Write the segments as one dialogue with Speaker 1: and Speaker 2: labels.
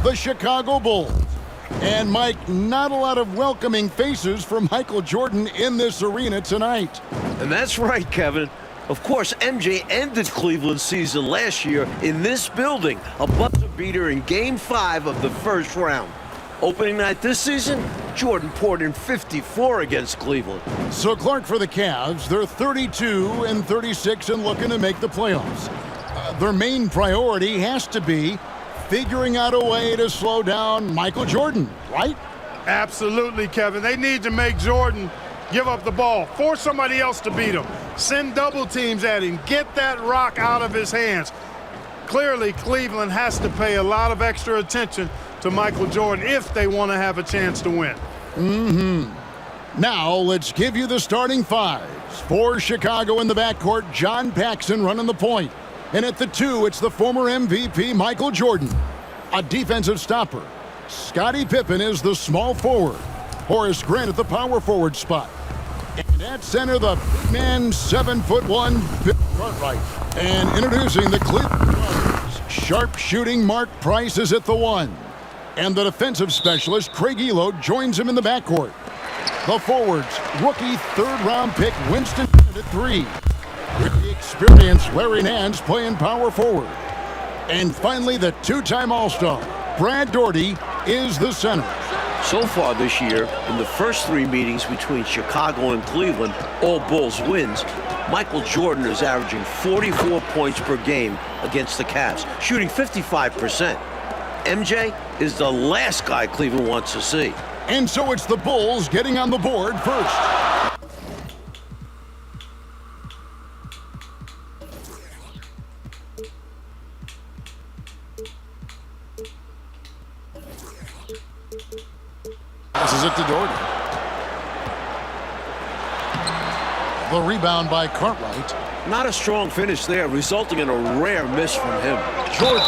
Speaker 1: the Chicago Bulls. And Mike, not a lot of welcoming faces for Michael Jordan in this arena tonight.
Speaker 2: And that's right, Kevin. Of course, MJ ended Cleveland's season last year in this building, a buzzer beater in Game 5 of the first round. Opening night this season, Jordan poured in 54 against Cleveland.
Speaker 1: So Clark, for the Cavs, they're 32-36 and looking to make the playoffs. Their main priority has to be figuring out a way to slow down Michael Jordan, right?
Speaker 3: Absolutely, Kevin. They need to make Jordan give up the ball, force somebody else to beat him, send double teams at him, get that rock out of his hands. Clearly, Cleveland has to pay a lot of extra attention to Michael Jordan if they want to have a chance to win.
Speaker 1: Now, let's give you the starting fives. For Chicago in the backcourt, John Paxson running the point. And at the 2, it's the former MVP, Michael Jordan. A defensive stopper. Scottie Pippen is the small forward. Horace Grant at the power forward spot. And at center, the big man, 7'1", Bill Cartwright. And introducing the Cleveland Brothers, sharp-shooting Mark Price is at the 1. And the defensive specialist, Craig Elo, joins him in the backcourt. The forwards, rookie third-round pick Winston at 3. With the experienced Larry Nance playing power forward. And finally, the two-time All-Star, Brad Daugherty, is the center.
Speaker 2: So far this year, in the first 3 meetings between Chicago and Cleveland, all Bulls wins, Michael Jordan is averaging 44 points per game against the Cavs, shooting 55%. MJ is the last guy Cleveland wants to see.
Speaker 1: And so it's the Bulls getting on the board first. This is it to Daugherty. The rebound by Cartwright.
Speaker 2: Not a strong finish there, resulting in a rare miss from him.
Speaker 1: Jordan.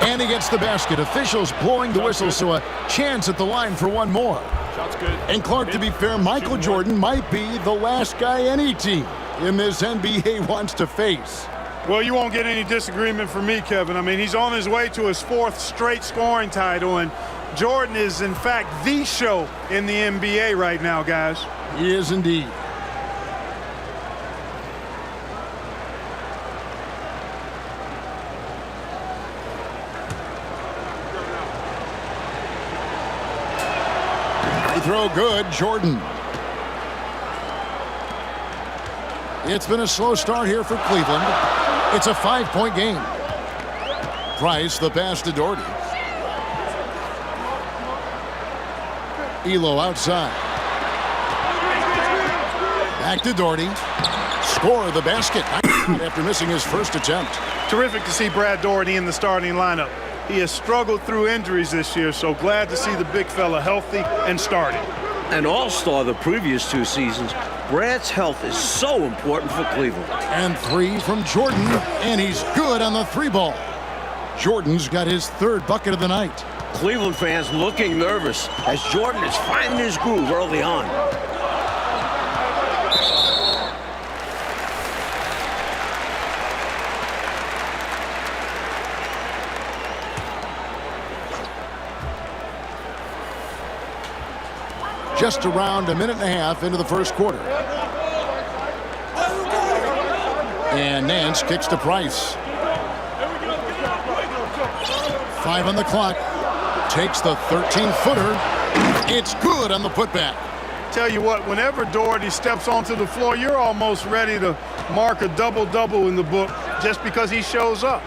Speaker 1: And he gets the basket. Officials blowing the whistle, so a chance at the line for one more.
Speaker 3: Shot's good.
Speaker 1: And Clark, to be fair, Michael Jordan might be the last guy any team in this NBA wants to face.
Speaker 3: Well, you won't get any disagreement from me, Kevin. I mean, he's on his way to his 4th straight scoring title, and Jordan is, in fact, the show in the NBA right now, guys.
Speaker 1: He is indeed. Free throw good, Jordan. It's been a slow start here for Cleveland. It's a 5-point game. Price, the pass to Daugherty. Elo outside. Back to Daugherty. Score the basket after missing his first attempt.
Speaker 3: Terrific to see Brad Daugherty in the starting lineup. He has struggled through injuries this year, so glad to see the big fella healthy and starting.
Speaker 2: An all-star the previous 2 seasons, Brad's health is so important for Cleveland.
Speaker 1: And 3 from Jordan, and he's good on the 3-ball. Jordan's got his 3rd bucket of the night.
Speaker 2: Cleveland fans looking nervous as Jordan is finding his groove early on.
Speaker 1: Just around a minute and a half into the first quarter. And Nance kicks to Price. 5 on the clock. Takes the 13-footer. It's good on the putback.
Speaker 3: Tell you what, whenever Daugherty steps onto the floor, you're almost ready to mark a double-double in the book just because he shows up.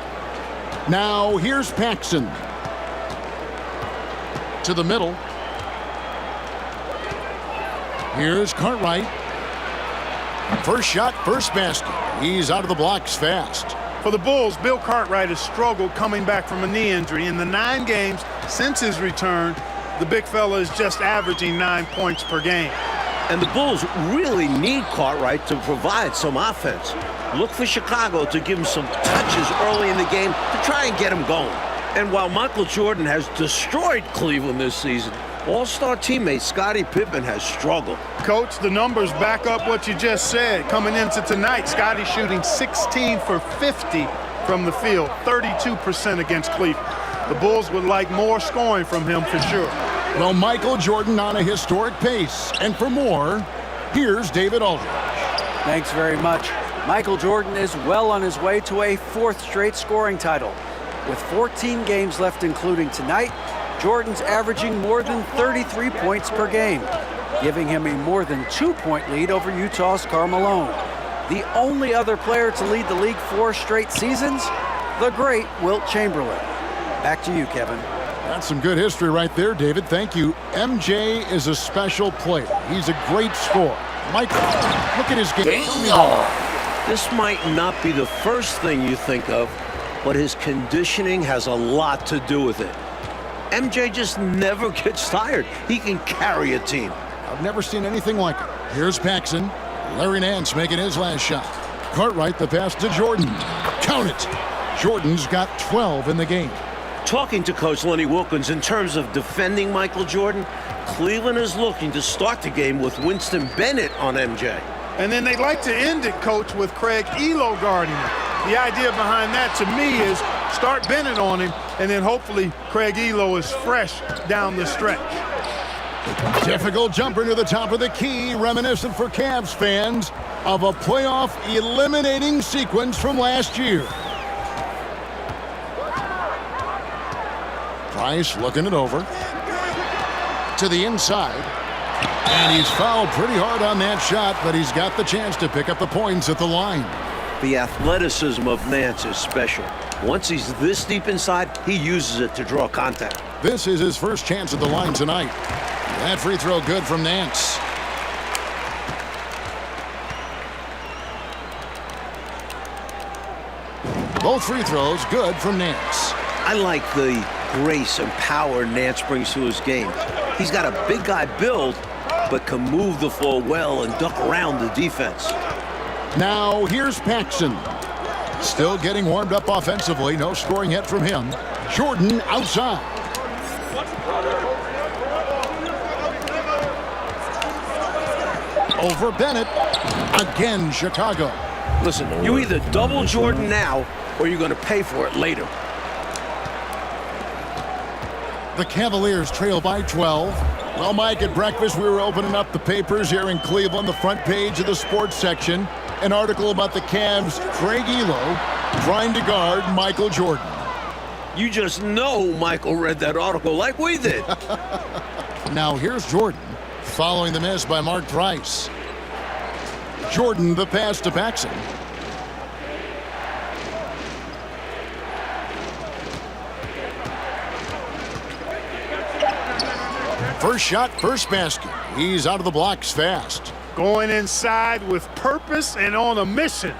Speaker 1: Now here's Paxson. To the middle. Here's Cartwright. First shot, first basket. He's out of the blocks fast.
Speaker 3: For the Bulls, Bill Cartwright has struggled coming back from a knee injury. In the 9 games since his return, the big fella is just averaging 9 points per game.
Speaker 2: And the Bulls really need Cartwright to provide some offense. Look for Chicago to give him some touches early in the game to try and get him going. And while Michael Jordan has destroyed Cleveland this season, All-Star teammate Scottie Pippen has struggled.
Speaker 3: Coach, the numbers back up what you just said. Coming into tonight, Scottie shooting 16 for 50 from the field, 32% against Cleveland. The Bulls would like more scoring from him for sure.
Speaker 1: Well, Michael Jordan on a historic pace. And for more, here's David Aldridge.
Speaker 4: Thanks very much. Michael Jordan is well on his way to a 4th straight scoring title. With 14 games left, including tonight, Jordan's averaging more than 33 points per game, giving him a more than 2-point lead over Utah's Karl Malone. The only other player to lead the league 4 straight seasons, the great Wilt Chamberlain. Back to you, Kevin.
Speaker 1: That's some good history right there, David. Thank you. MJ is a special player. He's a great scorer. Michael, look at his game.
Speaker 2: This might not be the first thing you think of, but his conditioning has a lot to do with it. MJ just never gets tired. He can carry a team.
Speaker 1: I've never seen anything like it. Here's Paxson. Larry Nance making his last shot. Cartwright the pass to Jordan. Count it. Jordan's got 12 in the game.
Speaker 2: Talking to Coach Lenny Wilkins in terms of defending Michael Jordan, Cleveland is looking to start the game with Winston Bennett on MJ.
Speaker 3: And then they'd like to end it, Coach, with Craig Elo guarding him. The idea behind that, to me, is start Bennett on him, and then hopefully Craig Elo is fresh down the stretch.
Speaker 1: Difficult jumper to the top of the key, reminiscent for Cavs fans of a playoff eliminating sequence from last year. Price looking it over to the inside, and he's fouled pretty hard on that shot, but he's got the chance to pick up the points at the line.
Speaker 2: The athleticism of Nance is special. Once he's this deep inside, he uses it to draw contact.
Speaker 1: This is his first chance at the line tonight. That free throw good from Nance. Both free throws good from Nance.
Speaker 2: I like the grace and power Nance brings to his game. He's got a big guy build, but can move the floor well and duck around the defense.
Speaker 1: Now here's Paxson. Still getting warmed up offensively. No scoring yet from him. Jordan outside. Over Bennett. Again, Chicago.
Speaker 2: Listen, you either double Jordan now or you're going to pay for it later.
Speaker 1: The Cavaliers trail by 12. Well, Mike, at breakfast we were opening up the papers here in Cleveland, the front page of the sports section. An article about the Cavs' Craig Elo trying to guard Michael Jordan.
Speaker 2: You just know Michael read that article like we did.
Speaker 1: Now here's Jordan, following the miss by Mark Price. Jordan the pass to Paxson. First shot, first basket. He's out of the blocks fast.
Speaker 3: Going inside with purpose and on a mission,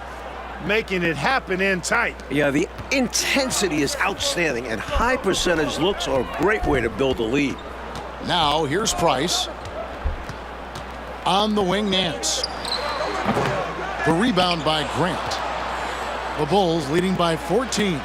Speaker 3: making it happen in tight.
Speaker 2: Yeah, the intensity is outstanding, and high percentage looks are a great way to build a lead.
Speaker 1: Now here's Price. On the wing, Nance. The rebound by Grant. The Bulls leading by 14.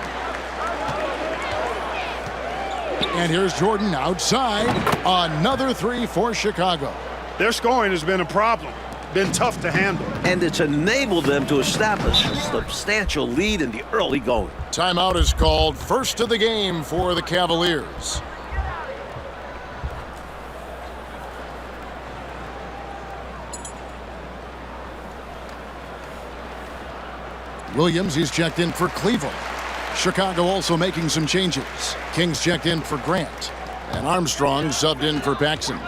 Speaker 1: And here's Jordan outside. Another three for Chicago.
Speaker 3: Their scoring has been a problem. Been tough to handle.
Speaker 2: And it's enabled them to establish a substantial lead in the early going.
Speaker 1: Timeout is called. First of the game for the Cavaliers. Williams, he's checked in for Cleveland. Chicago also making some changes. Kings checked in for Grant. And Armstrong subbed in for Paxson.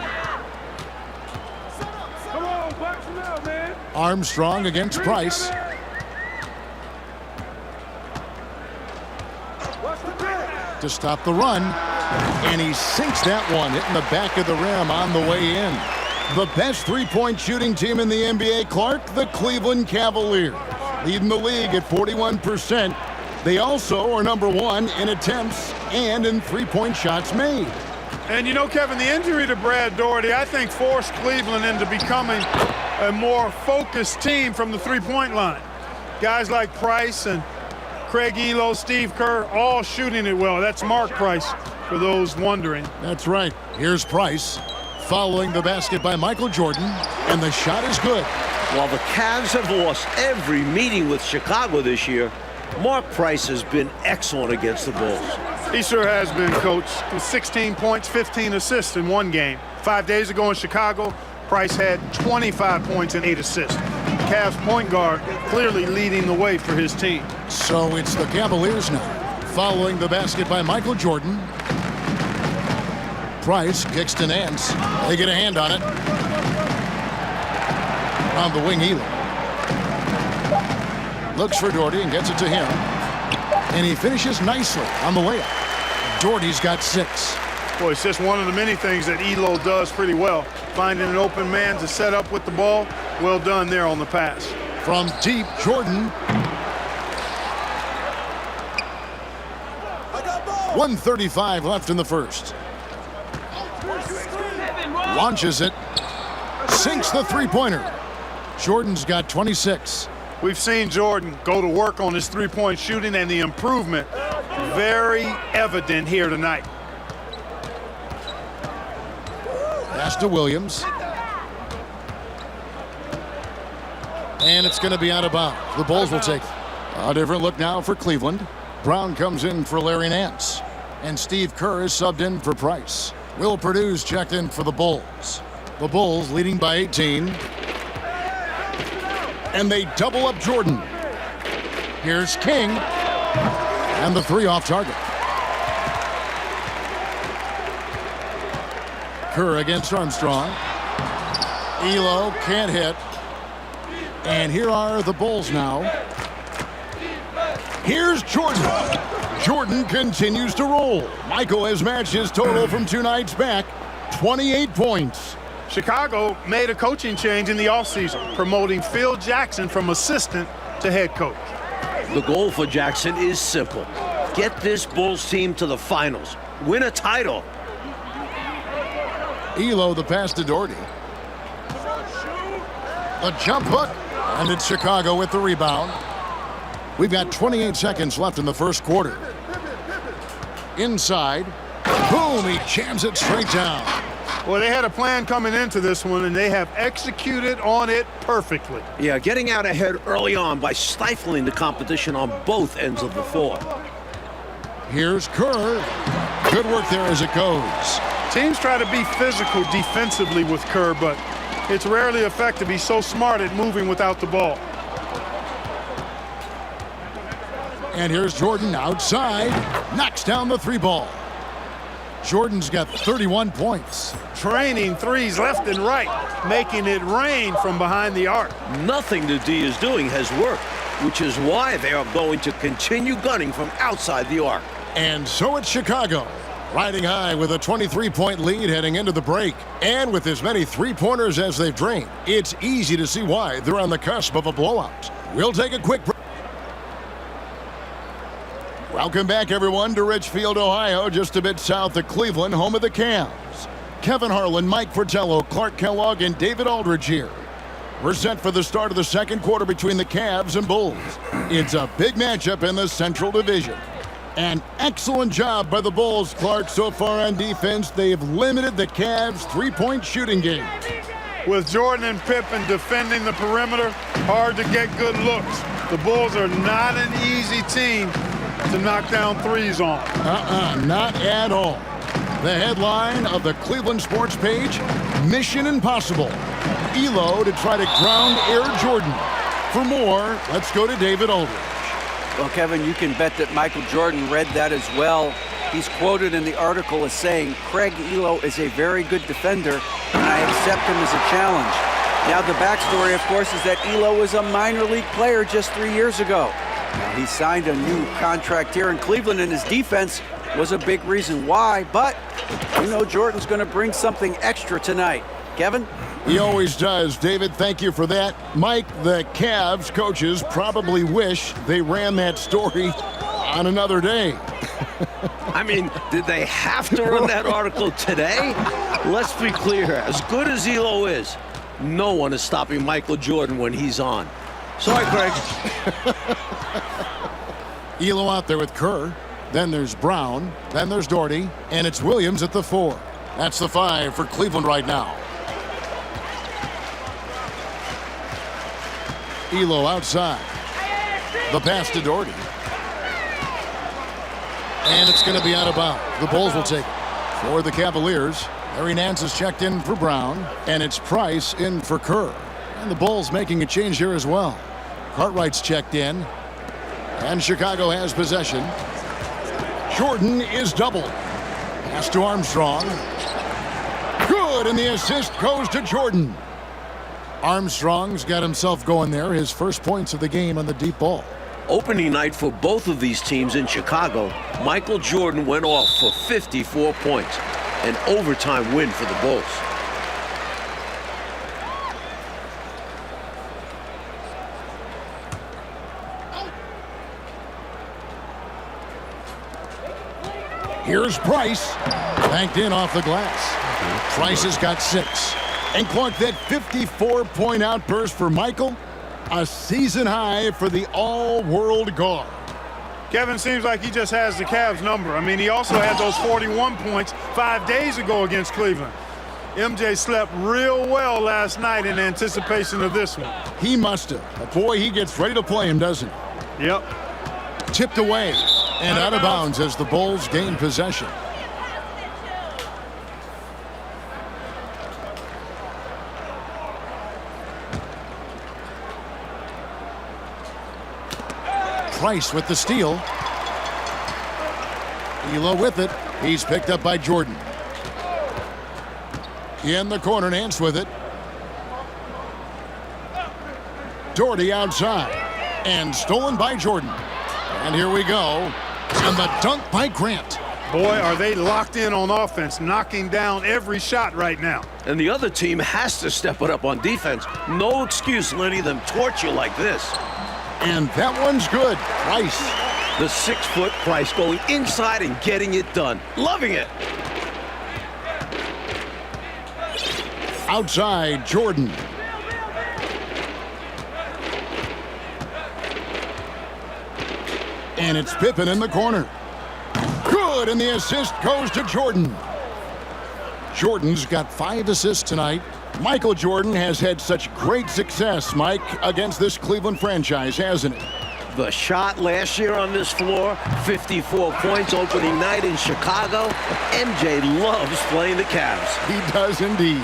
Speaker 1: Armstrong against Price. To stop the run. And he sinks that one, hitting the back of the rim on the way in. The best three-point shooting team in the NBA, Clark, the Cleveland Cavaliers. Leading the league at 41%. They also are number one in attempts and in three-point shots made.
Speaker 3: And you know, Kevin, the injury to Brad Daugherty, I think, forced Cleveland into becoming a more focused team from the three-point line. Guys like Price and Craig Elo, Steve Kerr, all shooting it well. That's Mark Price, for those wondering.
Speaker 1: That's right. Here's Price, following the basket by Michael Jordan, and the shot is good.
Speaker 2: While the Cavs have lost every meeting with Chicago this year, Mark Price has been excellent against the Bulls.
Speaker 3: He sure has been, Coach. 16 points, 15 assists in one game. 5 days ago in Chicago, Price had 25 points and 8 assists. Cavs point guard clearly leading the way for his team.
Speaker 1: So it's the Cavaliers now, following the basket by Michael Jordan. Price kicks to Nance. They get a hand on it. On the wing, Elo. Looks for Doherty and gets it to him. And he finishes nicely on the layup. Doherty's got 6.
Speaker 3: Boy, it's just one of the many things that Elo does pretty well. Finding an open man to set up with the ball. Well done there on the pass.
Speaker 1: From deep, Jordan. 1:35 left in the first. Launches it. Sinks the three-pointer. Jordan's got 26.
Speaker 3: We've seen Jordan go to work on his three-point shooting, and the improvement very evident here tonight.
Speaker 1: Pass to Williams. And it's going to be out of bounds. The Bulls will take a different look now for Cleveland. Brown comes in for Larry Nance. And Steve Kerr is subbed in for Price. Will Purdue's checked in for the Bulls. The Bulls leading by 18. And they double up Jordan. Here's King. And the 3 off target. Kerr against Armstrong. Elo can't hit. And here are the Bulls now. Here's Jordan. Jordan continues to roll. Michael has matched his total from 2 nights back. 28 points.
Speaker 3: Chicago made a coaching change in the offseason, promoting Phil Jackson from assistant to head coach.
Speaker 2: The goal for Jackson is simple. Get this Bulls team to the finals. Win a title.
Speaker 1: Elo the pass to Doherty. A jump hook. And it's Chicago with the rebound. We've got 28 seconds left in the first quarter. Inside. Boom, he jams it straight down.
Speaker 3: Well, they had a plan coming into this one, and they have executed on it perfectly.
Speaker 2: Yeah, getting out ahead early on by stifling the competition on both ends of the floor.
Speaker 1: Here's Kerr. Good work there as it goes.
Speaker 3: Teams try to be physical defensively with Kerr, but it's rarely effective. He's so smart at moving without the ball.
Speaker 1: And here's Jordan outside. Knocks down the 3 ball. Jordan's got 31 points.
Speaker 3: Training threes left and right, making it rain from behind the arc.
Speaker 2: Nothing the D is doing has worked, which is why they are going to continue gunning from outside the arc.
Speaker 1: And so it's Chicago, riding high with a 23-point lead heading into the break. And with as many three-pointers as they've drained, it's easy to see why they're on the cusp of a blowout. We'll take a quick break. Welcome back, everyone, to Richfield, Ohio, just a bit south of Cleveland, home of the Cavs. Kevin Harlan, Mike Fratello, Clark Kellogg, and David Aldridge here. We're set for the start of the second quarter between the Cavs and Bulls. It's a big matchup in the Central Division. An excellent job by the Bulls, Clark, so far on defense. They've limited the Cavs' three-point shooting game.
Speaker 3: With Jordan and Pippen defending the perimeter, hard to get good looks. The Bulls are not an easy team to knock down threes on.
Speaker 1: Not at all. The headline of the Cleveland sports page, Mission Impossible. Elo to try to ground Air Jordan. For more, let's go to David Aldridge.
Speaker 4: Well, Kevin, you can bet that Michael Jordan read that as well. He's quoted in the article as saying, Craig Elo is a very good defender, and I accept him as a challenge. Now, the backstory, of course, is that Elo was a minor league player just 3 years ago. Now, he signed a new contract here in Cleveland, and his defense was a big reason why, but you know Jordan's going to bring something extra tonight. Kevin?
Speaker 1: He always does. David, thank you for that. Mike, the Cavs coaches probably wish they ran that story on another day.
Speaker 2: I mean, did they have to run that article today? Let's be clear. As good as Elo is, no one is stopping Michael Jordan when he's on. Sorry, Craig.
Speaker 1: Elo out there with Kerr. Then there's Brown. Then there's Doherty. And it's Williams at the 4. That's the 5 for Cleveland right now. Elo outside. The pass to Doherty. And it's going to be out of bounds. The Bulls will take it. For the Cavaliers, Larry Nance is checked in for Brown, and it's Price in for Kerr. And the Bulls making a change here as well. Cartwright's checked in, and Chicago has possession. Jordan is doubled. Pass to Armstrong. Good, and the assist goes to Jordan. Armstrong's got himself going there, his first points of the game on the deep ball.
Speaker 2: Opening night for both of these teams in Chicago, Michael Jordan went off for 54 points, an overtime win for the Bulls.
Speaker 1: Here's Price, banked in off the glass. Price has got 6. And Clark, that 54-point outburst for Michael, a season high for the all-world guard.
Speaker 3: Kevin, seems like he just has the Cavs number. I mean, he also had those 41 points 5 days ago against Cleveland. MJ slept real well last night in anticipation of this one.
Speaker 1: He must have. But boy, he gets ready to play him, doesn't he?
Speaker 3: Yep.
Speaker 1: Tipped away and out of bounds as the Bulls gain possession. Price with the steal. Elo with it. He's picked up by Jordan. In the corner, Nance with it. Doherty outside. And stolen by Jordan. And here we go. And the dunk by Grant.
Speaker 3: Boy, are they locked in on offense, knocking down every shot right now.
Speaker 2: And the other team has to step it up on defense. No excuse letting them torch you like this.
Speaker 1: And that one's good. Price.
Speaker 2: The 6-foot Price going inside and getting it done. Loving it.
Speaker 1: Outside, Jordan. And it's Pippen in the corner. Good, and the assist goes to Jordan. Jordan's got 5 assists tonight. Michael Jordan has had such great success, Mike, against this Cleveland franchise, hasn't it?
Speaker 2: The shot last year on this floor, 54 points opening night in Chicago. MJ loves playing the Cavs.
Speaker 1: He does indeed.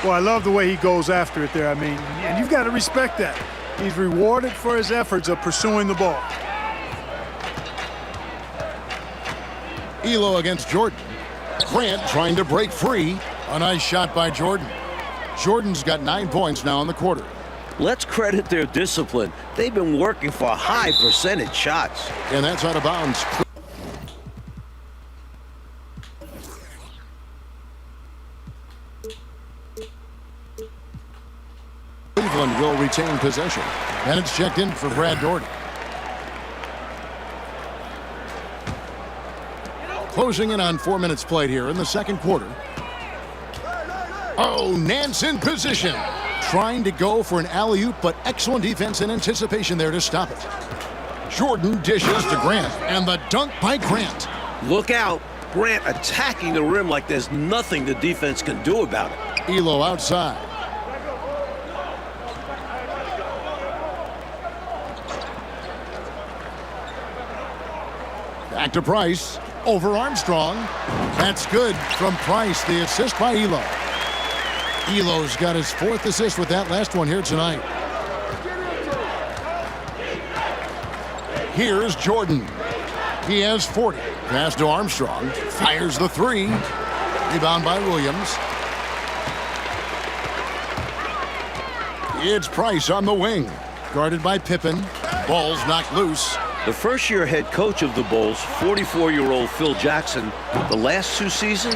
Speaker 3: Well, I love the way he goes after it there. I mean, and you've got to respect that. He's rewarded for his efforts of pursuing the ball.
Speaker 1: Elo against Jordan. Grant trying to break free. A nice shot by Jordan. Jordan's got 9 points now in the quarter.
Speaker 2: Let's credit their discipline. They've been working for high percentage shots.
Speaker 1: And that's out of bounds. Cleveland will retain possession. And it's checked in for Brad Doherty. Closing in on 4 minutes played here in the second quarter. Oh, Nance in position. Trying to go for an alley-oop, but excellent defense and anticipation there to stop it. Jordan dishes to Grant, and the dunk by Grant.
Speaker 2: Look out. Grant attacking the rim like there's nothing the defense can do about it.
Speaker 1: Elo outside. Back to Price. Over Armstrong. That's good from Price. The assist by Elo. Elo's got his 4th assist with that last one here tonight. Here's Jordan. He has 40. Pass to Armstrong. Fires the 3. Rebound by Williams. It's Price on the wing. Guarded by Pippen. Ball's knocked loose.
Speaker 2: The first-year head coach of the Bulls, 44-year-old Phil Jackson, the last 2 seasons,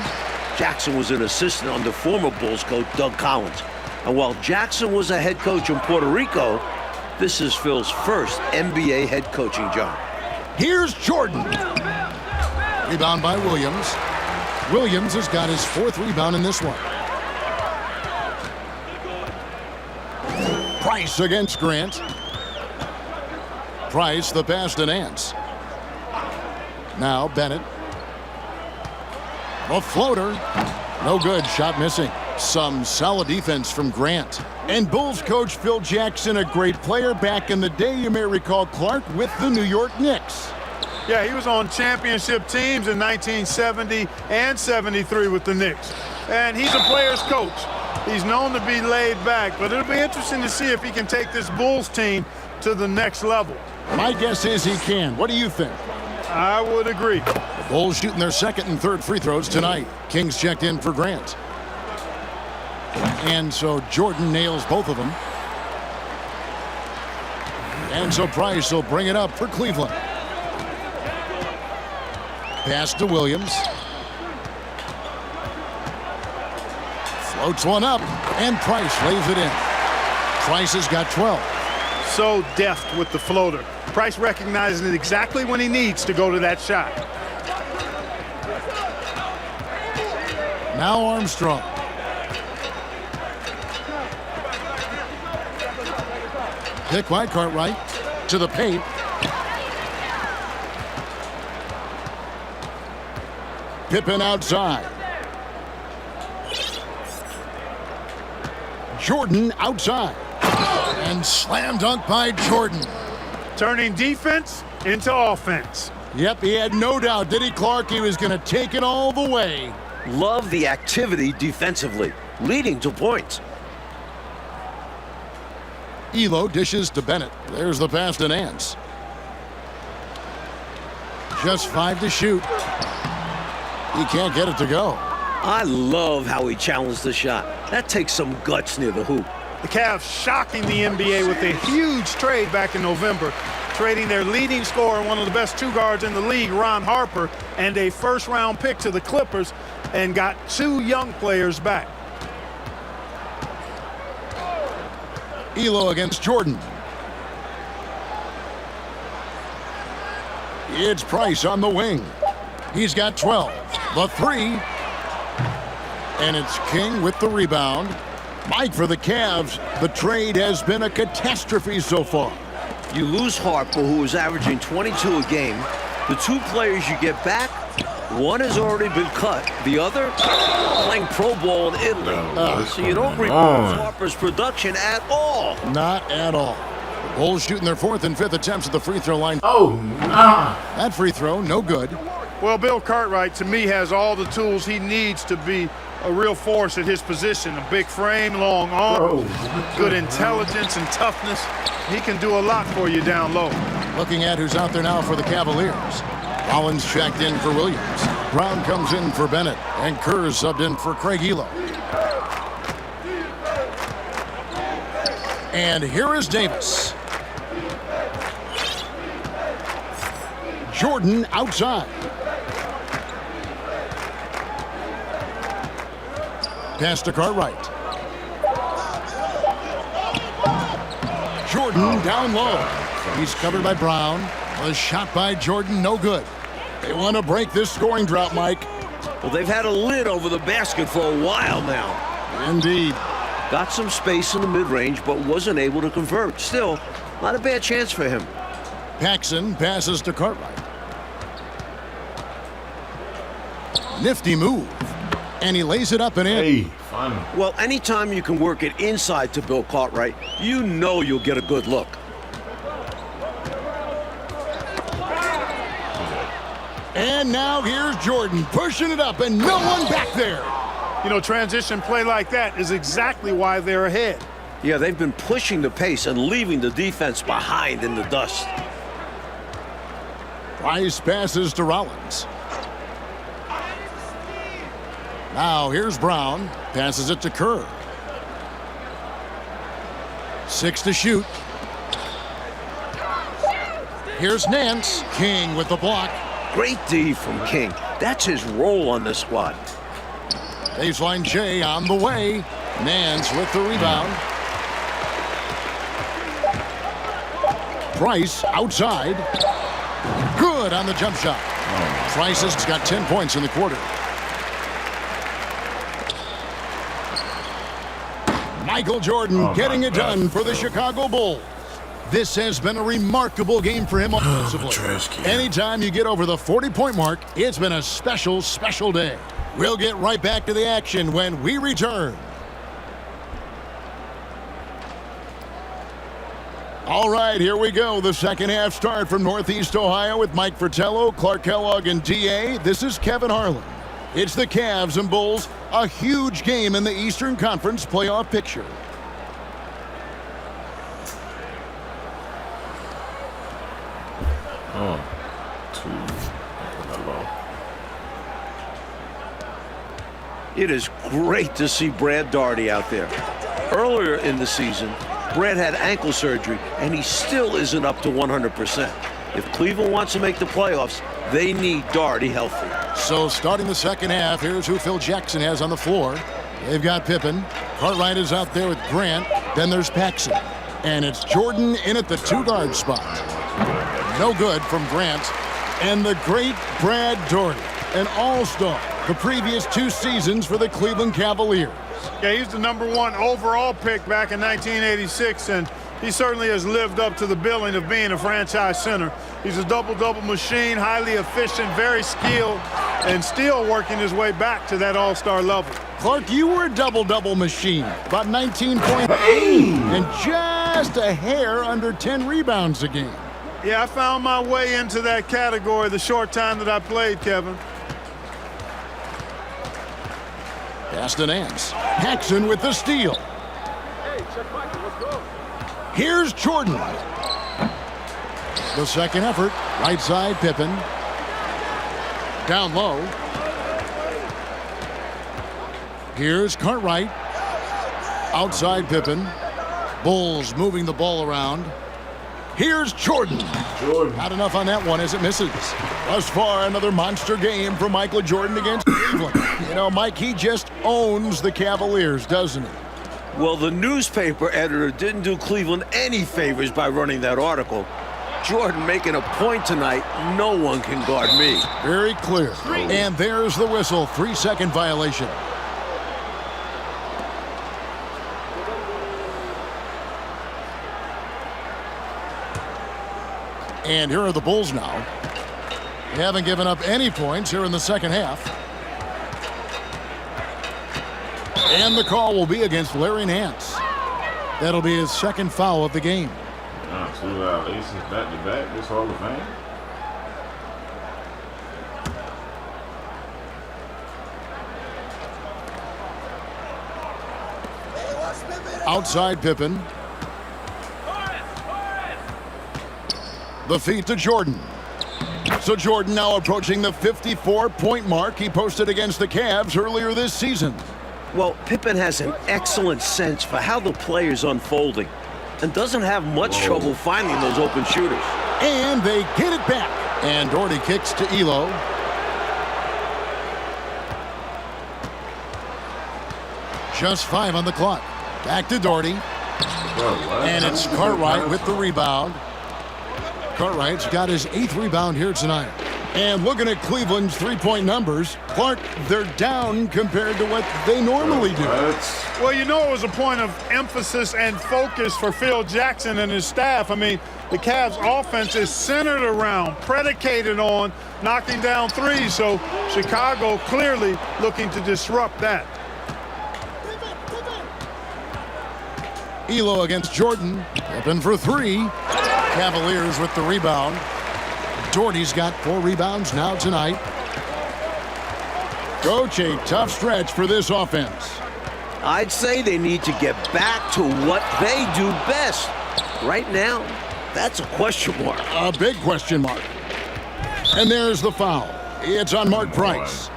Speaker 2: Jackson was an assistant under former Bulls coach Doug Collins. And while Jackson was a head coach in Puerto Rico, this is Phil's first NBA head coaching job.
Speaker 1: Here's Jordan. Rebound by Williams. Williams has got his 4th rebound in this one. Price against Grant. Price, the pass to Nance. Now Bennett. A floater. No good. Shot missing. Some solid defense from Grant. And Bulls coach Phil Jackson, a great player back in the day, you may recall, Clark, with the New York Knicks.
Speaker 3: Yeah, he was on championship teams in 1970 and 73 with the Knicks. And he's a player's coach. He's known to be laid back, but it'll be interesting to see if he can take this Bulls team to the next level.
Speaker 1: My guess is he can. What do you think?
Speaker 3: I would agree.
Speaker 1: The Bulls shooting their second and third free throws tonight. Kings checked in for Grant. And so Jordan nails both of them. And so Price will bring it up for Cleveland. Pass to Williams. Floats one up, and Price lays it in. Price has got 12.
Speaker 3: So deft with the floater. Price recognizing it exactly when he needs to go to that shot.
Speaker 1: Now Armstrong. Pick by Cartwright to the paint. Pippen outside. Jordan outside. And slam dunk by Jordan.
Speaker 3: Turning defense into offense.
Speaker 1: Yep, he had no doubt, did he, Clark? He was going to take it all the way.
Speaker 2: Love the activity defensively, leading to points.
Speaker 1: Elo dishes to Bennett. There's the pass to Nance. Just 5 to shoot. He can't get it to go.
Speaker 2: I love how he challenged the shot. That takes some guts near the hoop.
Speaker 3: The Cavs shocking the NBA with a huge trade back in November, trading their leading scorer, one of the best two guards in the league, Ron Harper, and a first-round pick to the Clippers, and got 2 young players back.
Speaker 1: Elo against Jordan. It's Price on the wing. He's got 12. The 3. And it's King with the rebound. Mike, for the Cavs, the trade has been a catastrophe so far.
Speaker 2: You lose Harper, who is averaging 22 a game. The 2 players you get back, one has already been cut. The other, playing pro ball in Italy. So you don't reduce Harper's production at all.
Speaker 1: Not at all. The Bulls shooting their 4th and 5th attempts at the free throw line.
Speaker 5: Oh, nah.
Speaker 1: That free throw, no good.
Speaker 3: Well, Bill Cartwright, to me, has all the tools he needs to be a real force at his position. A big frame, long arm, good intelligence and toughness. He can do a lot for you down low.
Speaker 1: Looking at who's out there now for the Cavaliers. Rollins checked in for Williams. Brown comes in for Bennett. And Kerr subbed in for Craig Elo. And here is Davis. Jordan outside. Pass to Cartwright. Jordan down low. He's covered by Brown. A shot by Jordan, no good. They want to break this scoring drought, Mike.
Speaker 2: Well, they've had a lid over the basket for a while now.
Speaker 1: Indeed.
Speaker 2: Got some space in the mid-range, but wasn't able to convert. Still, not a bad chance for him.
Speaker 1: Paxson passes to Cartwright. Nifty move. And he lays it up and in.
Speaker 5: Hey, fun.
Speaker 2: Well, anytime you can work it inside to Bill Cartwright, you know you'll get a good look.
Speaker 1: And now here's Jordan pushing it up and no one back there.
Speaker 3: You know, transition play like that is exactly why they're ahead.
Speaker 2: Yeah, they've been pushing the pace and leaving the defense behind in the dust.
Speaker 1: Price passes to Rollins. Now here's Brown. Passes it to Kerr. 6 to shoot. Here's Nance. King with the block.
Speaker 2: Great D from King. That's his role on this squad.
Speaker 1: Baseline J on the way. Nance with the rebound. Price outside. Good on the jump shot. Price has got 10 points in the quarter. Michael Jordan getting it done for the Chicago Bulls. This has been a remarkable game for him offensively. Anytime you get over the 40-point mark, it's been a special, special day. We'll get right back to the action when we return. All right, here we go. The second half start from Northeast Ohio with Mike Fratello, Clark Kellogg, and DA. This is Kevin Harlan. It's the Cavs and Bulls, a huge game in the Eastern Conference playoff picture.
Speaker 2: It is great to see Brad Daugherty out there. Earlier in the season, Brad had ankle surgery, and he still isn't up to 100%. If Cleveland wants to make the playoffs, they need Daugherty healthy.
Speaker 1: So starting the second half, here's who Phil Jackson has on the floor. They've got Pippen. Cartwright is out there with Grant. Then there's Paxson. And it's Jordan in at the two-guard spot. No good from Grant. And the great Brad Daugherty, an all-star the previous 2 seasons for the Cleveland Cavaliers.
Speaker 3: Yeah, he's the #1 overall pick back in 1986, and he certainly has lived up to the billing of being a franchise center. He's a double-double machine, highly efficient, very skilled, and still working his way back to that all-star level.
Speaker 1: Clark, you were a double-double machine, about 19 points and just a hair under 10 rebounds a game.
Speaker 3: Yeah, I found my way into that category the short time that I played, Kevin.
Speaker 1: Pass to Nance. Paxson with the steal. Here's Jordan. The second effort. Right side, Pippen. Down low. Here's Cartwright. Outside Pippen. Bulls moving the ball around. Here's Jordan. Not enough on that one as it misses. Thus far, another monster game for Michael Jordan against Cleveland. You know, Mike, he just owns the Cavaliers, doesn't he?
Speaker 2: Well, the newspaper editor didn't do Cleveland any favors by running that article. Jordan making a point tonight, no one can guard me.
Speaker 1: Very clear. And there's the whistle, 3-second violation. And here are the Bulls now. They haven't given up any points here in the second half. And the call will be against Larry Nance. That'll be his second foul of the game.
Speaker 5: 2 aces back-to-back, this Hall of Fame.
Speaker 1: Outside Pippen. The feed to Jordan. So Jordan now approaching the 54-point mark he posted against the Cavs earlier this season.
Speaker 2: Well, Pippen has an excellent sense for how the play is unfolding and doesn't have much trouble finding those open shooters.
Speaker 1: And they get it back. And Daugherty kicks to Elo. Just 5 on the clock. Back to Daugherty. And it's Cartwright with the rebound. Cartwright's got his 8th rebound here tonight. And looking at Cleveland's three-point numbers, Clark, they're down compared to what they normally do.
Speaker 3: Well, you know, it was a point of emphasis and focus for Phil Jackson and his staff. I mean, the Cavs' offense is centered around, predicated on knocking down threes. So Chicago clearly looking to disrupt that.
Speaker 1: Elo against Jordan. Pippen for 3. Cavaliers with the rebound. Daugherty's got 4 rebounds now tonight. Coach, a tough stretch for this offense.
Speaker 2: I'd say they need to get back to what they do best. Right now, that's a question mark.
Speaker 1: A big question mark. And there's the foul. It's on Mark Price.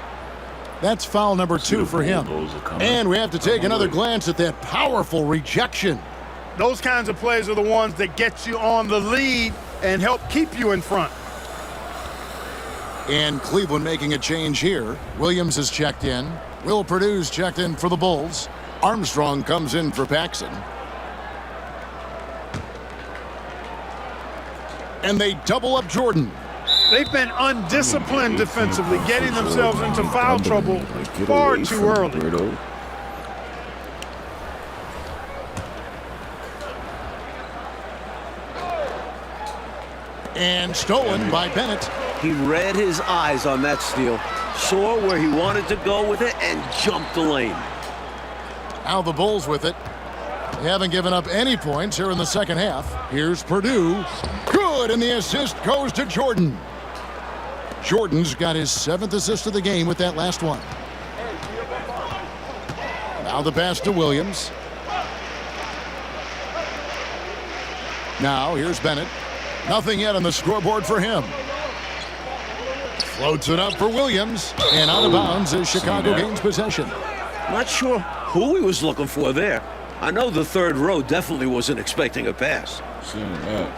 Speaker 1: That's foul number 2 for him. And we have to take another glance at that powerful rejection.
Speaker 3: Those kinds of plays are the ones that get you on the lead and help keep you in front.
Speaker 1: And Cleveland making a change here. Williams is checked in. Will Purdue's checked in for the Bulls. Armstrong comes in for Paxson. And they double up Jordan.
Speaker 3: They've been undisciplined defensively, getting themselves into foul trouble far too early.
Speaker 1: And stolen by Bennett.
Speaker 2: He read his eyes on that steal, saw where he wanted to go with it, and jumped the lane.
Speaker 1: Now the Bulls with it. They haven't given up any points here in the second half. Here's Purdue. Good, and the assist goes to Jordan. Jordan's got his 7th assist of the game with that last one. Now the pass to Williams. Now here's Bennett. Nothing yet on the scoreboard for him. Floats it up for Williams, and out of bounds as Chicago gains possession.
Speaker 2: Not sure who he was looking for there. I know the third row definitely wasn't expecting a pass.
Speaker 5: Seen that.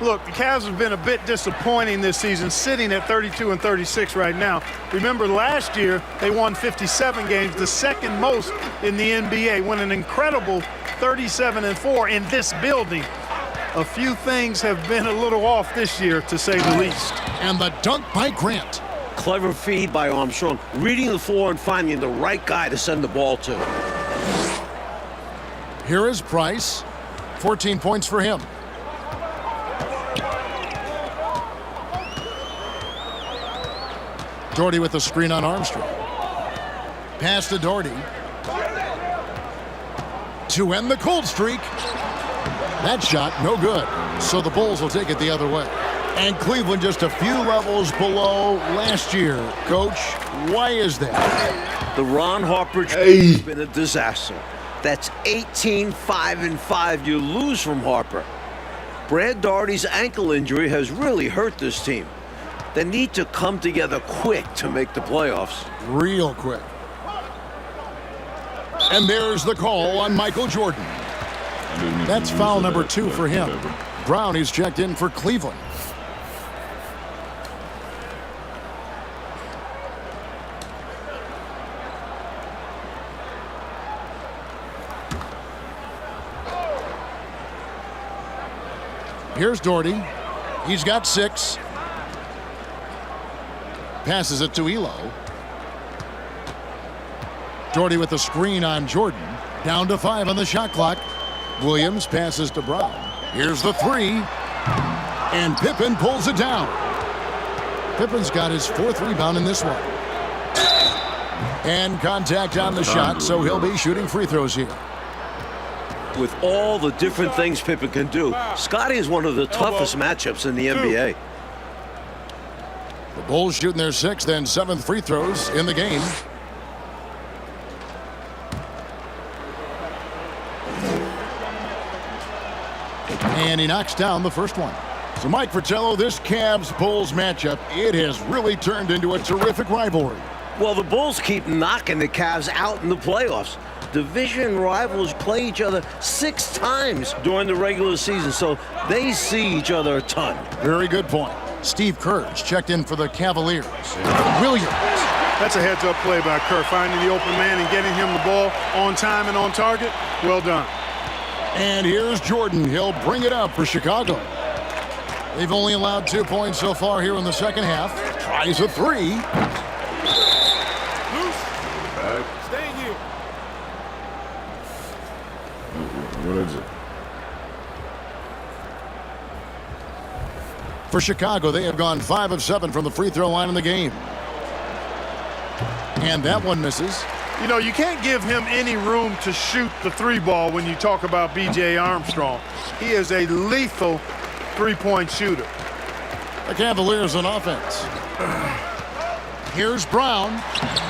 Speaker 3: Look, the Cavs have been a bit disappointing this season, sitting at 32 and 36 right now. Remember, last year they won 57 games, the second most in the NBA, won an incredible 37-4 in this building. A few things have been a little off this year, to say the least.
Speaker 1: And the dunk by Grant.
Speaker 2: Clever feed by Armstrong, reading the floor and finding the right guy to send the ball to.
Speaker 1: Here is Price. 14 points for him. Doherty with the screen on Armstrong. Pass to Doherty. To end the cold streak. That shot, no good. So the Bulls will take it the other way. And Cleveland just a few levels below last year. Coach, why is that?
Speaker 2: The Ron Harper trade has been a disaster. That's 18-5-5 you lose from Harper. Brad Daugherty's ankle injury has really hurt this team. They need to come together quick to make the playoffs.
Speaker 1: Real quick. And there's the call on Michael Jordan. That's foul number 2 for him. Brown is checked in for Cleveland. Here's Doherty. He's got 6. Passes it to Elo. Doherty with the screen on Jordan. Down to 5 on the shot clock. Williams passes to Brown. Here's the 3. And Pippen pulls it down. Pippen's got his 4th rebound in this one. And contact on the shot, so he'll be shooting free throws here.
Speaker 2: With all the different things Pippen can do, Scotty is one of the toughest matchups in the NBA.
Speaker 1: The Bulls shooting their 6th and 7th free throws in the game. And he knocks down the first one. So Mike Fratello, this Cavs-Bulls matchup, it has really turned into a terrific rivalry.
Speaker 2: Well, the Bulls keep knocking the Cavs out in the playoffs. Division rivals play each other 6 times during the regular season, so they see each other a ton.
Speaker 1: Very good point. Steve Kerr's checked in for the Cavaliers. Williams.
Speaker 3: That's a heads-up play by Kerr, finding the open man and getting him the ball on time and on target. Well done.
Speaker 1: And here's Jordan. He'll bring it up for Chicago. They've only allowed 2 points so far here in the second half. Tries a 3.
Speaker 3: Stay here.
Speaker 5: What is it?
Speaker 1: For Chicago, they have gone 5 of 7 from the free throw line in the game. And that one misses.
Speaker 3: You know, you can't give him any room to shoot the 3 ball when you talk about B.J. Armstrong. He is a lethal 3-point shooter.
Speaker 1: The Cavaliers on offense. Here's Brown.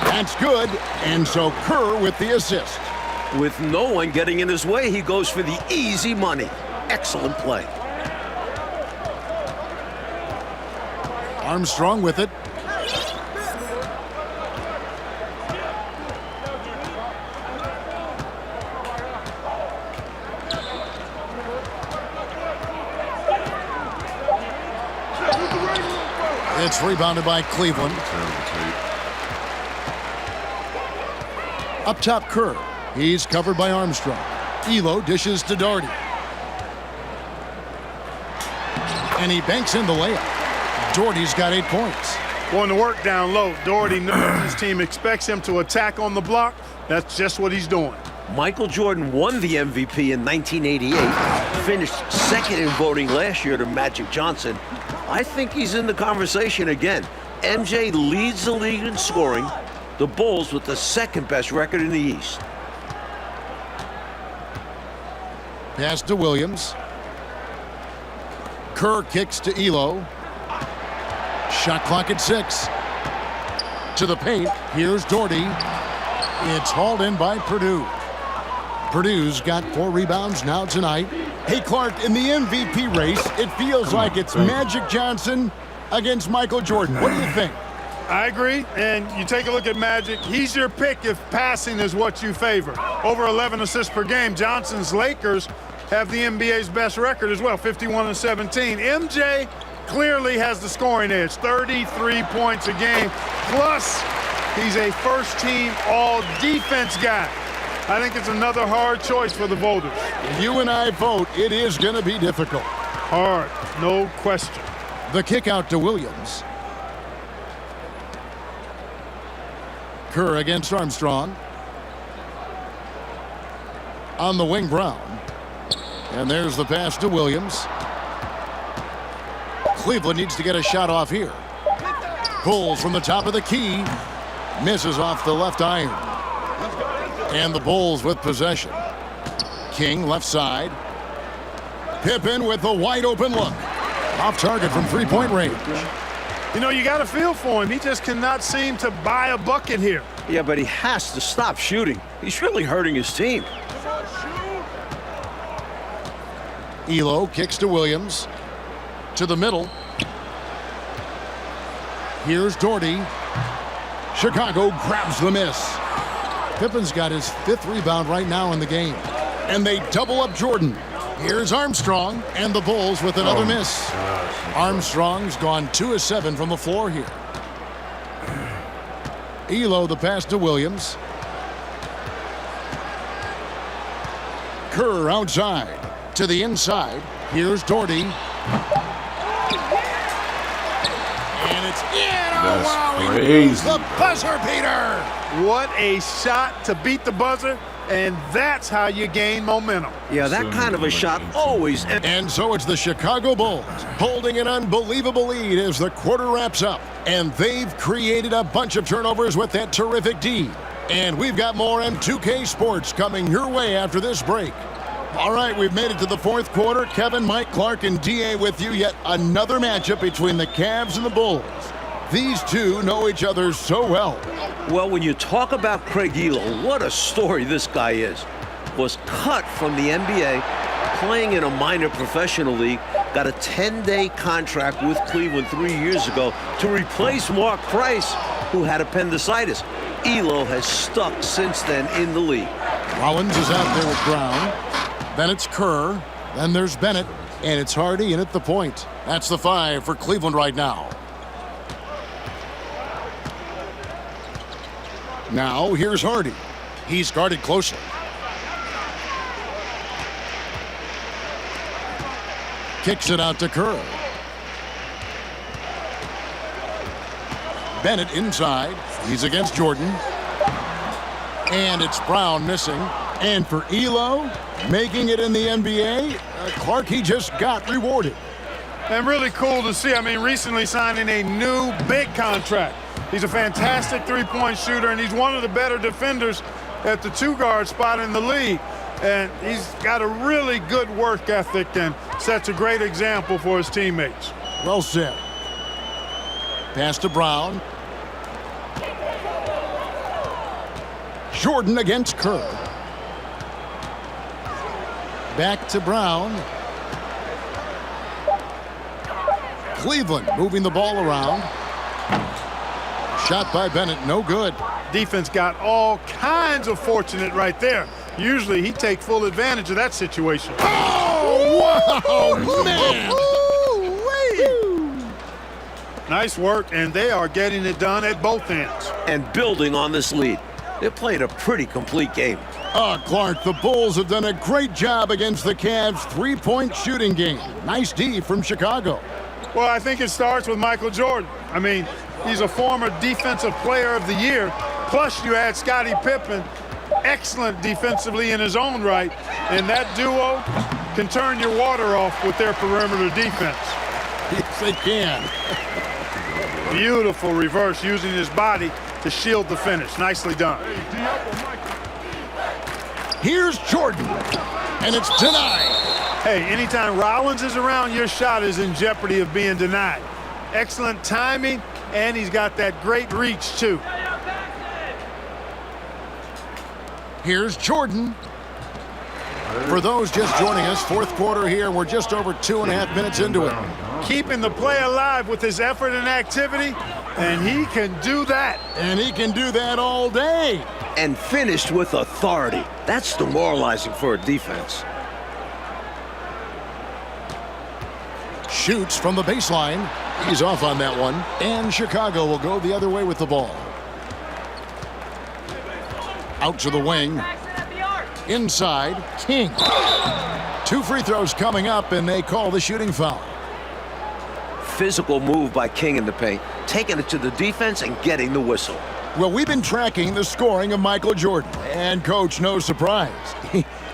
Speaker 1: That's good. And so Kerr with the assist.
Speaker 2: With no one getting in his way, he goes for the easy money. Excellent play.
Speaker 1: Armstrong with it. It's rebounded by Cleveland. Up top, Kerr. He's covered by Armstrong. Elo dishes to Doherty. And he banks in the layup. Doherty's got 8 points.
Speaker 3: Going to work down low. Doherty knows his team expects him to attack on the block. That's just what he's doing.
Speaker 2: Michael Jordan won the MVP in 1988, finished 2nd in voting last year to Magic Johnson. I think he's in the conversation again. MJ leads the league in scoring. The Bulls with the second-best record in the East.
Speaker 1: Pass to Williams. Kerr kicks to Elo. Shot clock at 6. To the paint. Here's Doherty. It's hauled in by Purdue. Purdue's got 4 rebounds now tonight. Hey, Clark, in the MVP race, it feels like it's Magic Johnson against Michael Jordan. What do you think?
Speaker 3: I agree, and you take a look at Magic. He's your pick if passing is what you favor. Over 11 assists per game. Johnson's Lakers have the NBA's best record as well, 51-17. MJ clearly has the scoring edge, 33 points a game. Plus, he's a first-team all-defense guy. I think it's another hard choice for the voters.
Speaker 1: You and I vote it is going to be difficult.
Speaker 3: Hard, no question.
Speaker 1: The kick out to Williams. Kerr against Armstrong. On the wing, Brown. And there's the pass to Williams. Cleveland needs to get a shot off here. Pulls from the top of the key. Misses off the left iron. And the Bulls with possession. King left side. Pippen with a wide open look. Off target from three-point range.
Speaker 3: You know, you got to feel for him. He just cannot seem to buy a bucket here.
Speaker 2: Yeah, but he has to stop shooting. He's really hurting his team.
Speaker 1: Elo kicks to Williams. To the middle. Here's Doherty. Chicago grabs the miss. Pippen's got his 5th rebound right now in the game. And they double up Jordan. Here's Armstrong, and the Bulls with another miss. Armstrong's gone 2 of 7 from the floor here. Elo the pass to Williams. Kerr outside. To the inside. Here's Doherty. And it's in. Oh, wow. He
Speaker 5: crazy.
Speaker 1: the buzzer beater.
Speaker 3: What a shot to beat the buzzer, and that's how you gain momentum.
Speaker 2: Yeah, that kind of a shot always.
Speaker 1: And so it's the Chicago Bulls holding an unbelievable lead as the quarter wraps up. And they've created a bunch of turnovers with that terrific D. And we've got more M2K Sports coming your way after this break. All right, we've made it to the 4th quarter. Kevin, Mike, Clark, and DA with you. Yet another matchup between the Cavs and the Bulls. These two know each other so well.
Speaker 2: Well, when you talk about Craig Elo, what a story this guy is. Was cut from the NBA, playing in a minor professional league, got a 10-day contract with Cleveland 3 years ago to replace Mark Price, who had appendicitis. Elo has stuck since then in the league.
Speaker 1: Rollins is out there with Brown. Then it's Kerr. Then there's Bennett. And it's Hardy in at the point. That's the 5 for Cleveland right now. Now here's Hardy. He's guarded closely. Kicks it out to Kerr. Bennett inside. He's against Jordan. And it's Brown missing. And for Elo, making it in the NBA, Clark, he just got rewarded.
Speaker 3: And really cool to see. I mean, recently signing a new big contract. He's a fantastic three-point shooter, and he's one of the better defenders at the 2-guard spot in the league. And he's got a really good work ethic and sets a great example for his teammates.
Speaker 1: Well said. Pass to Brown. Jordan against Kerr. Back to Brown. Cleveland moving the ball around. Shot by Bennett, no good.
Speaker 3: Defense got all kinds of fortunate right there. Usually he'd take full advantage of that situation.
Speaker 1: Oh, man!
Speaker 3: Nice work, and they are getting it done at both ends.
Speaker 2: And building on this lead. They're playing a pretty complete game.
Speaker 1: Clark, the Bulls have done a great job against the Cavs' three-point shooting game. Nice D from Chicago.
Speaker 3: Well, I think it starts with Michael Jordan. I mean, he's a former Defensive Player of the Year. Plus, you add Scottie Pippen, excellent defensively in his own right. And that duo can turn your water off with their perimeter defense.
Speaker 1: Yes, they can.
Speaker 3: Beautiful reverse, using his body to shield the finish. Nicely done.
Speaker 1: Here's Jordan, and it's denied.
Speaker 3: Hey, anytime Rollins is around, your shot is in jeopardy of being denied. Excellent timing, and he's got that great reach, too.
Speaker 1: Here's Jordan. For those just joining us, fourth quarter here. We're just over 2.5 minutes into it.
Speaker 3: Keeping the play alive with his effort and activity, and he can do that.
Speaker 1: And he can do that all day.
Speaker 2: And finished with authority. That's demoralizing for a defense.
Speaker 1: Shoots from the baseline. He's off on that one. And Chicago will go the other way with the ball. Out to the wing. Inside, King. 2 free throws coming up, and they call the shooting foul.
Speaker 2: Physical move by King in the paint, taking it to the defense and getting the whistle.
Speaker 1: Well, we've been tracking the scoring of Michael Jordan, and Coach, no surprise,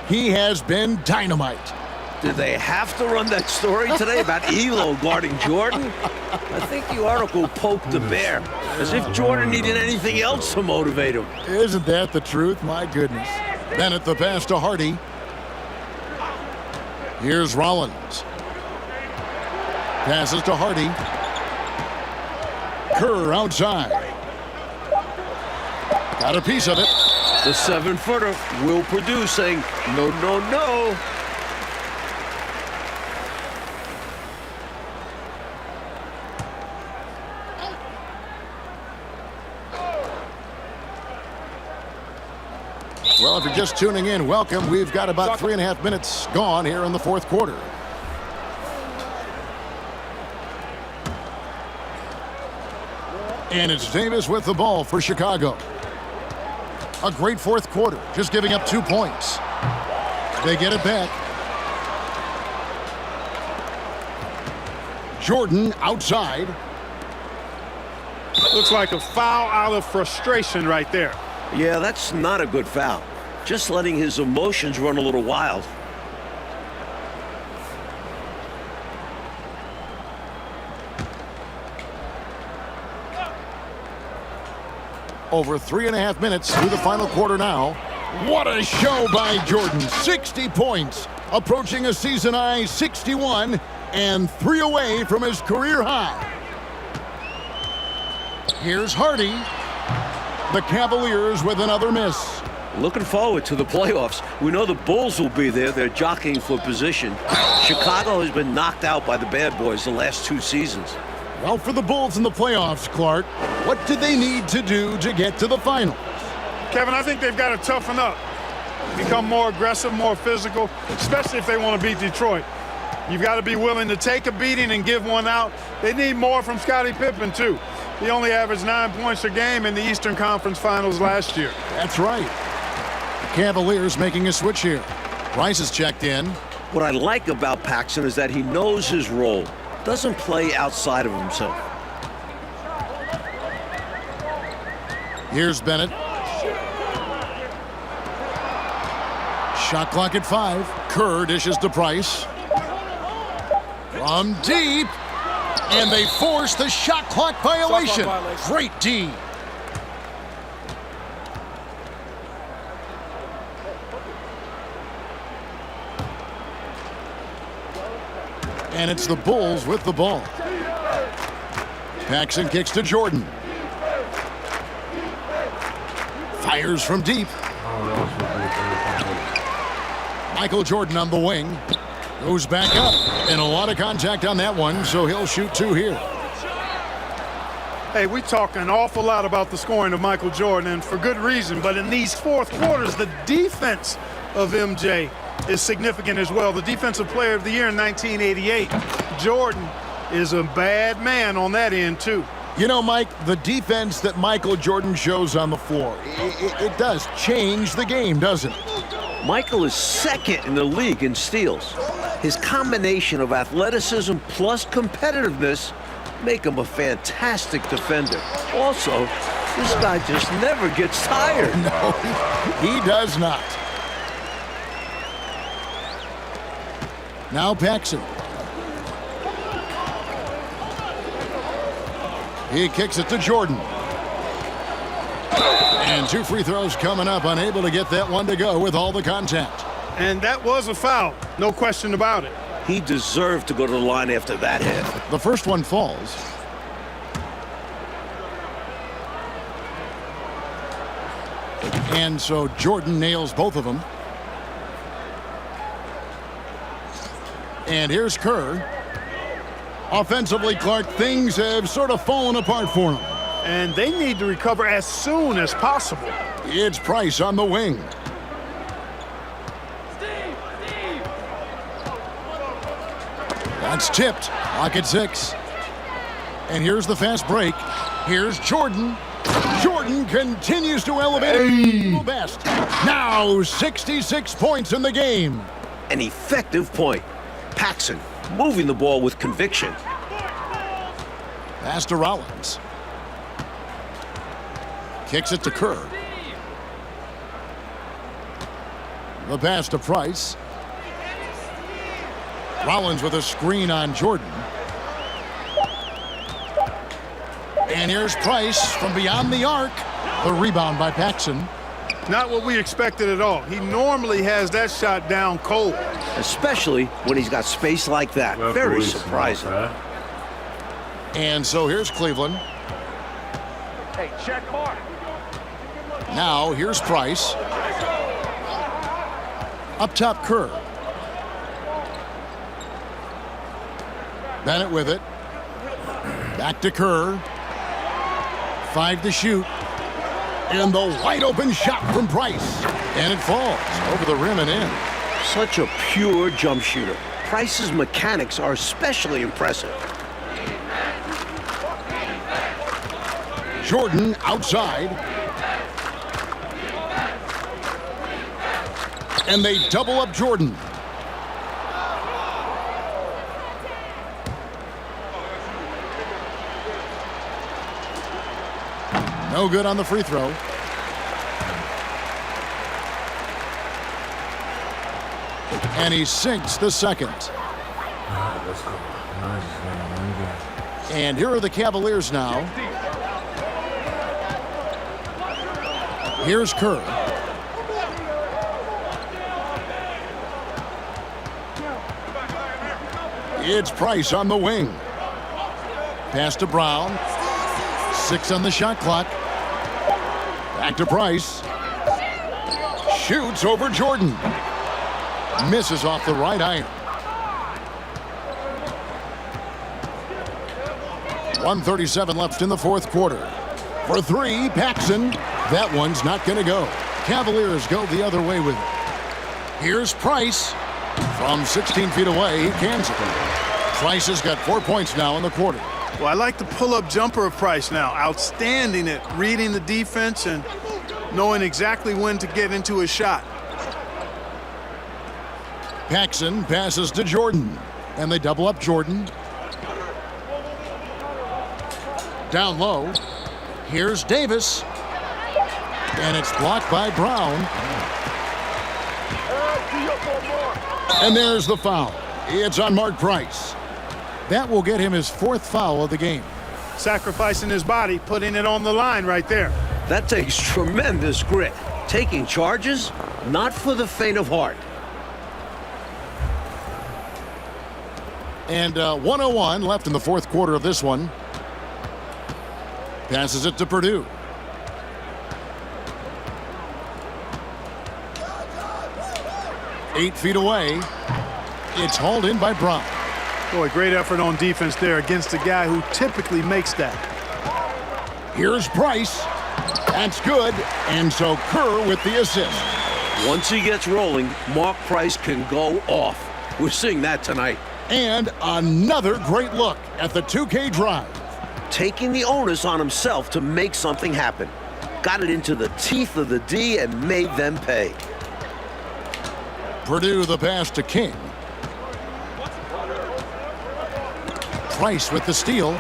Speaker 1: he has been dynamite.
Speaker 2: Did they have to run that story today about Elo guarding Jordan? I think the article poked the bear, as if Jordan needed anything else to motivate him.
Speaker 1: Isn't that the truth? My goodness. Bennett the pass to Hardy. Here's Rollins. Passes to Hardy. Kerr outside. Got a piece of it.
Speaker 2: The 7-footer will produce, saying, no, no, no.
Speaker 1: Well, if you're just tuning in, welcome. We've got about 3.5 minutes gone here in the fourth quarter. And it's Davis with the ball for Chicago. A great fourth quarter, just giving up 2 points. They get it back. Jordan outside.
Speaker 3: Looks like a foul out of frustration right there.
Speaker 2: Yeah, that's not a good foul. Just letting his emotions run a little wild.
Speaker 1: Over 3.5 minutes through the final quarter now. What a show by Jordan. 60 points, approaching a season high 61, and 3 away from his career high. Here's Hardy. The Cavaliers with another miss.
Speaker 2: Looking forward to the playoffs. We know the Bulls will be there. They're jockeying for position. Chicago has been knocked out by the bad boys the last 2 seasons.
Speaker 1: Well, for the Bulls in the playoffs, Clark, what did they need to do to get to the finals?
Speaker 3: Kevin, I think they've got to toughen up. Become more aggressive, more physical, especially if they want to beat Detroit. You've got to be willing to take a beating and give one out. They need more from Scottie Pippen, too. He only averaged 9 points a game in the Eastern Conference Finals last year.
Speaker 1: That's right. The Cavaliers making a switch here. Rice is checked in.
Speaker 2: What I like about Paxson is that he knows his role. Doesn't play outside of himself.
Speaker 1: Here's Bennett. Shot clock at 5. Kerr dishes to Price. From deep. And they force the shot clock violation. Great D. And it's the Bulls with the ball. Paxson kicks to Jordan. Fires from deep. Michael Jordan on the wing. Goes back up. And a lot of contact on that one, so he'll shoot 2 here.
Speaker 3: Hey, we talk an awful lot about the scoring of Michael Jordan, and for good reason. But in these fourth quarters, the defense of MJ is significant as well. The Defensive Player of the Year in 1988. Jordan is a bad man on that end, too.
Speaker 1: You know, Mike, the defense that Michael Jordan shows on the floor, it does change the game, doesn't it?
Speaker 2: Michael is second in the league in steals. His combination of athleticism plus competitiveness make him a fantastic defender. Also, this guy just never gets tired.
Speaker 1: No, he does not. Now Paxson. He kicks it to Jordan. And 2 free throws coming up, unable to get that one to go with all the contact.
Speaker 3: And that was a foul, no question about it.
Speaker 2: He deserved to go to the line after that hit.
Speaker 1: The first one falls. And so Jordan nails both of them. And here's Kerr. Offensively, Clark, things have sort of fallen apart for him.
Speaker 3: And they need to recover as soon as possible.
Speaker 1: It's Price on the wing. That's tipped. Clock at 6. And here's the fast break. Here's Jordan. Jordan continues to elevate his best. Now 66 points in the game.
Speaker 2: An effective point. Paxson moving the ball with conviction.
Speaker 1: Pass to Rollins. Kicks it to Kerr. The pass to Price. Rollins with a screen on Jordan. And here's Price from beyond the arc. The rebound by Paxson.
Speaker 3: Not what we expected at all. He normally has that shot down cold.
Speaker 2: Especially when he's got space like that. Very surprising.
Speaker 1: And so here's Cleveland.
Speaker 6: Hey, check mark.
Speaker 1: Now here's Price. Up top, Kerr. Bennett with it. Back to Kerr. 5 to shoot. And the wide open shot from Price. And it falls over the rim and in.
Speaker 2: Such a pure jump shooter. Price's mechanics are especially impressive.
Speaker 1: Jordan outside. And they double up Jordan. No good on the free throw. And he sinks the second. And here are the Cavaliers now. Here's Kerr. It's Price on the wing. Pass to Brown. 6 on the shot clock. Back to Price. Shoots over Jordan. Misses off the right iron. 1:37 left in the fourth quarter. For 3, Paxson. That one's not going to go. Cavaliers go the other way with it. Here's Price. From 16 feet away, he cans it. Price has got 4 points now in the quarter.
Speaker 3: Well, I like the pull-up jumper of Price now. Outstanding at reading the defense and knowing exactly when to get into his shot.
Speaker 1: Paxson passes to Jordan. And they double up Jordan. Down low. Here's Davis. And it's blocked by Brown. And there's the foul. It's on Mark Price. That will get him his 4th foul of the game.
Speaker 3: Sacrificing his body, putting it on the line right there.
Speaker 2: That takes tremendous grit. Taking charges, not for the faint of heart.
Speaker 1: And 1:01 left in the fourth quarter of this one. Passes it to Purdue. Eight feet away. It's hauled in by Brown.
Speaker 3: Boy, great effort on defense there against a guy who typically makes that.
Speaker 1: Here's Price. That's good. And so Kerr with the assist.
Speaker 2: Once he gets rolling, Mark Price can go off. We're seeing that tonight.
Speaker 1: And another great look at the 2K drive.
Speaker 2: Taking the onus on himself to make something happen. Got it into the teeth of the D and made them pay.
Speaker 1: Purdue the pass to King. Price with the steal.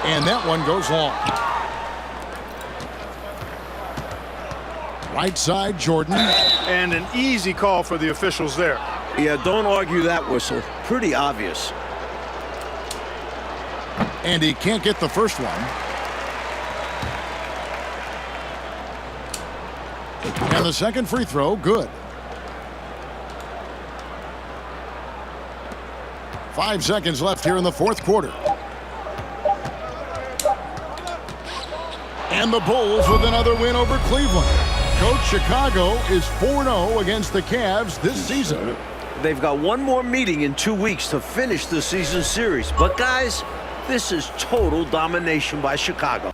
Speaker 1: And that one goes long. Right side, Jordan.
Speaker 3: And an easy call for the officials there.
Speaker 2: Yeah, don't argue that whistle. Pretty obvious.
Speaker 1: And he can't get the first one. And the second free throw, good. 5 seconds left here in the fourth quarter. And the Bulls with another win over Cleveland. Coach, Chicago is 4-0 against the Cavs this season.
Speaker 2: They've got one more meeting in 2 weeks to finish the season series. But guys, this is total domination by Chicago.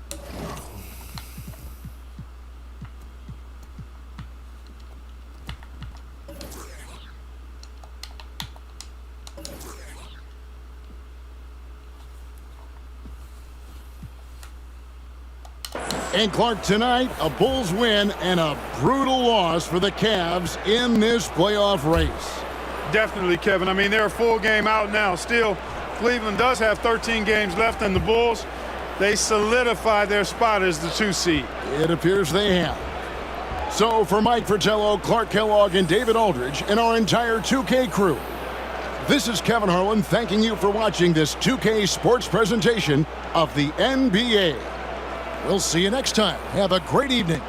Speaker 1: And Clark, tonight, a Bulls win and a brutal loss for the Cavs in this playoff race.
Speaker 3: Definitely, Kevin. I mean, they're a full game out now. Still, Cleveland does have 13 games left, and the Bulls, they solidify their spot as the 2 seed.
Speaker 1: It appears they have. So for Mike Fratello, Clark Kellogg, and David Aldridge, and our entire 2K crew, this is Kevin Harlan thanking you for watching this 2K sports presentation of the NBA. We'll see you next time. Have a great evening.